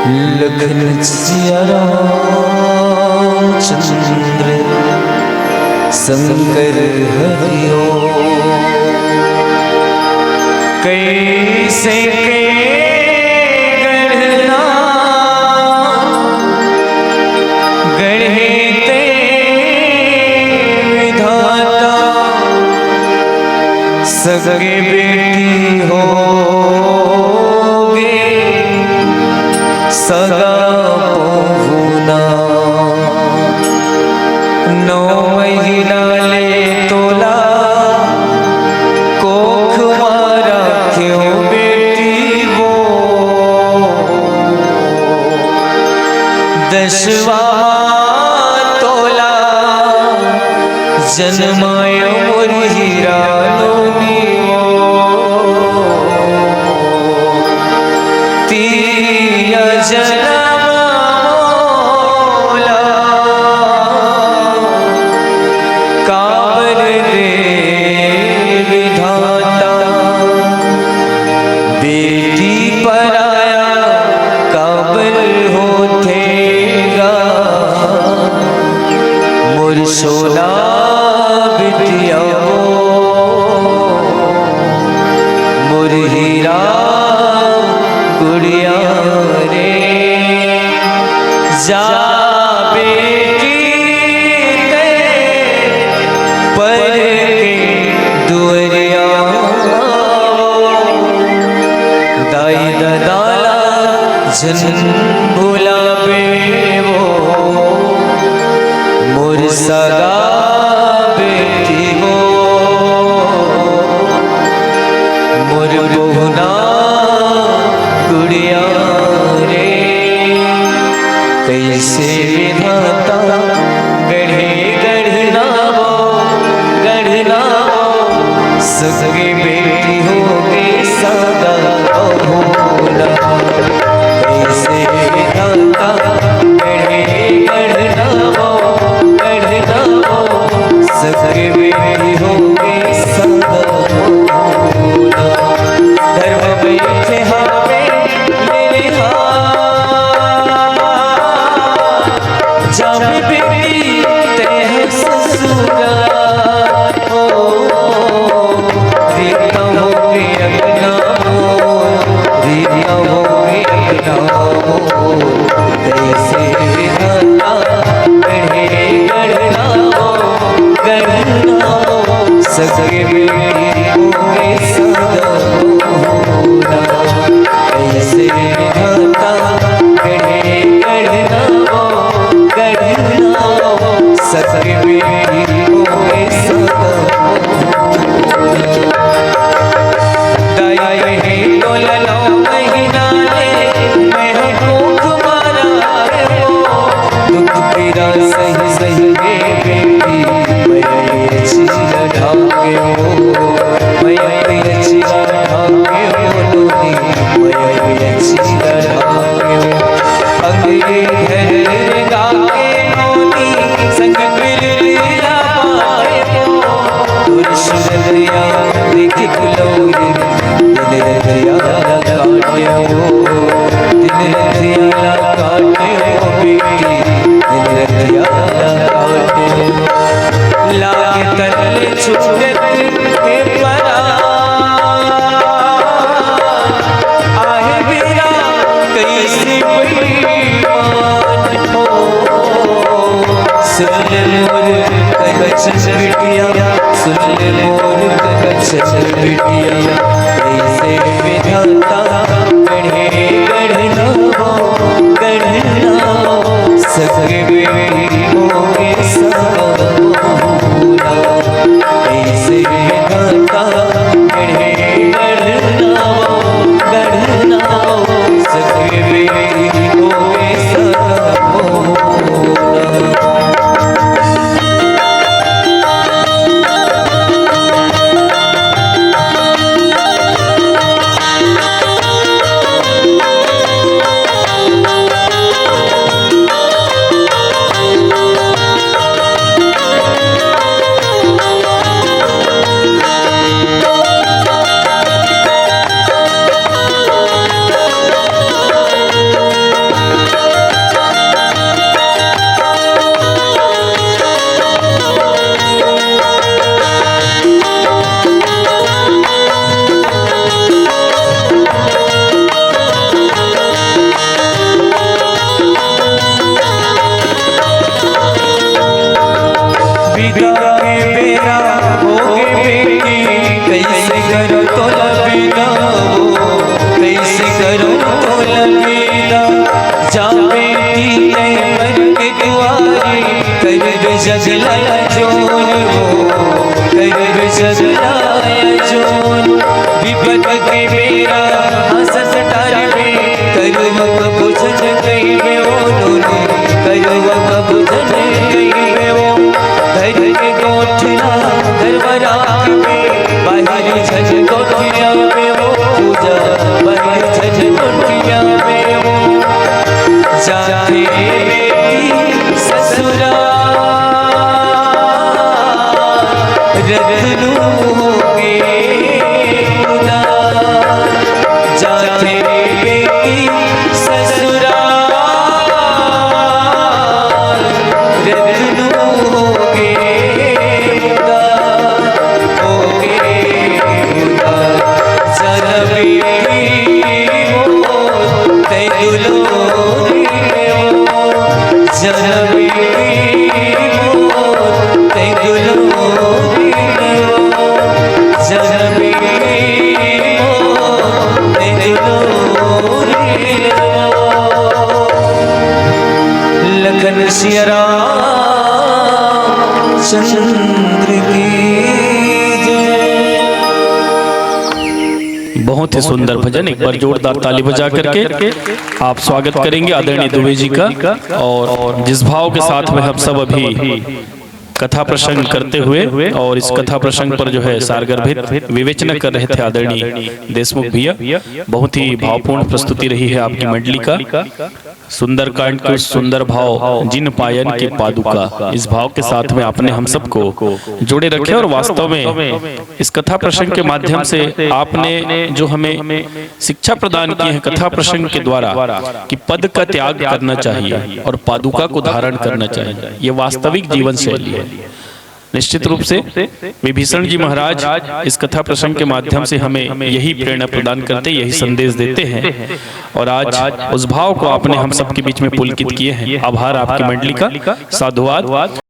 लगन सिया रामचंद्र शंकर हरिओ कैसे के गढ़ना गढ़े ते विधाता सगे बेटी होगे सगा पहुना 9 महीना ले तोला कोख मारा क्यों बेटी वो 10वां तोला जन्मायो मोर हीरा लोनी वो तिया जन्मा मोला काबर दे विधाता बेटी पराया काबर होतेगा मोर सोना बिटिया मोर हीरा गुड़िया रे जा बेटी ते पर के दुअरिया दाई दादा जन भुलावे वो मोर सगा बेटी हो मोर बहुना गुड़िया रे कैसे विधाता गढ़े गढ़ना वो सगे बेटी होगे सगा बहुना कैसे विधाता गढ़े गढ़ना वो सगे बेटी होगे सगा बहुना धर्म बैठे हावे मेरे जब बेटी तेह ससुरा हो रीता होगी अपना रीता होगी अपना कैसे विधाता गढ़े गढ़ना सगे बेटी होगे सगा बहुना कैसे विधाता गढ़े गढ़ना सगे बेटी होगे सगा दाई है तोला 9 महीना ले मैं कोख मारा वो दुख पीड़ा सही सही बेटी मैं चिला ढाके हो मैं चिला ढाके हो लोनी मैं चिला ढाके हो अंगे घर गाके लोनी संग बिरला पाए हो तुर सुंदरिया देख कुलोरी दिल दरिया काटे हो दिल दरिया काटे हो बेटी दिल दरिया काटे हो लागे तले छुटत के परा आहे बिरा कैसे बेईमान हो सुन ले मोर कच्छ बिटिया सुन ले मोर कच्छ बिटिया कैसे विधाता गढ़े गढ़ना सगे बेटी होगे सगा बहुना कैसे विधाता गढ़े गढ़ना सगे बेटी होगे सगा बहुना जोन विपद के मेरा हसत टारवे करुवक बुझन गई में वो नूने करुवक बुझन गई में वो घर के गोठना घरवरा में बाहर छज गोठिया में वो पूजा बाहर छज गोठिया में वो जाते बेटी ससुराल रखलू के उदार जाते बेटी ससुराल रखलू के उदार हो के उदार जरा बेटी मोर तैलू जरा बेटी मोर तैलू जरा बेटी मोर तैलू लखन सिया रामचंद्र की जय। बहुत ही सुंदर भजन, एक बार जोरदार ताली बजा करके आप स्वागत करेंगे आदरणीय दुबे जी का। और जिस भाव के साथ में हम सब अभी कथा प्रसंग करते हुए और इस कथा प्रसंग पर जो है सारगर्भित विवेचना कर रहे थे आदरणीय देशमुख भैया, बहुत ही भावपूर्ण प्रस्तुति रही है आपकी मंडली का। सुंदरकांड के सुंदर भाव जिन पायन के पादुका, इस भाव के साथ में आपने हम सबको जोड़े रखे। और वास्तव में इस कथा प्रसंग के माध्यम से आपने जो हमें शिक्षा प्रदान की है कथा प्रसंग के द्वारा कि पद का त्याग करना चाहिए और पादुका को धारण करना चाहिए, ये वास्तविक जीवन शैली है। निश्चित रूप से विभीषण जी महाराज इस कथा प्रसंग के माध्यम से हमें यही प्रेरणा प्रदान करते, यही संदेश देते हैं। और आज उस भाव को आपने हम सबके बीच में पुलकित किए हैं। आभार आपकी मंडली का, साधुवाद।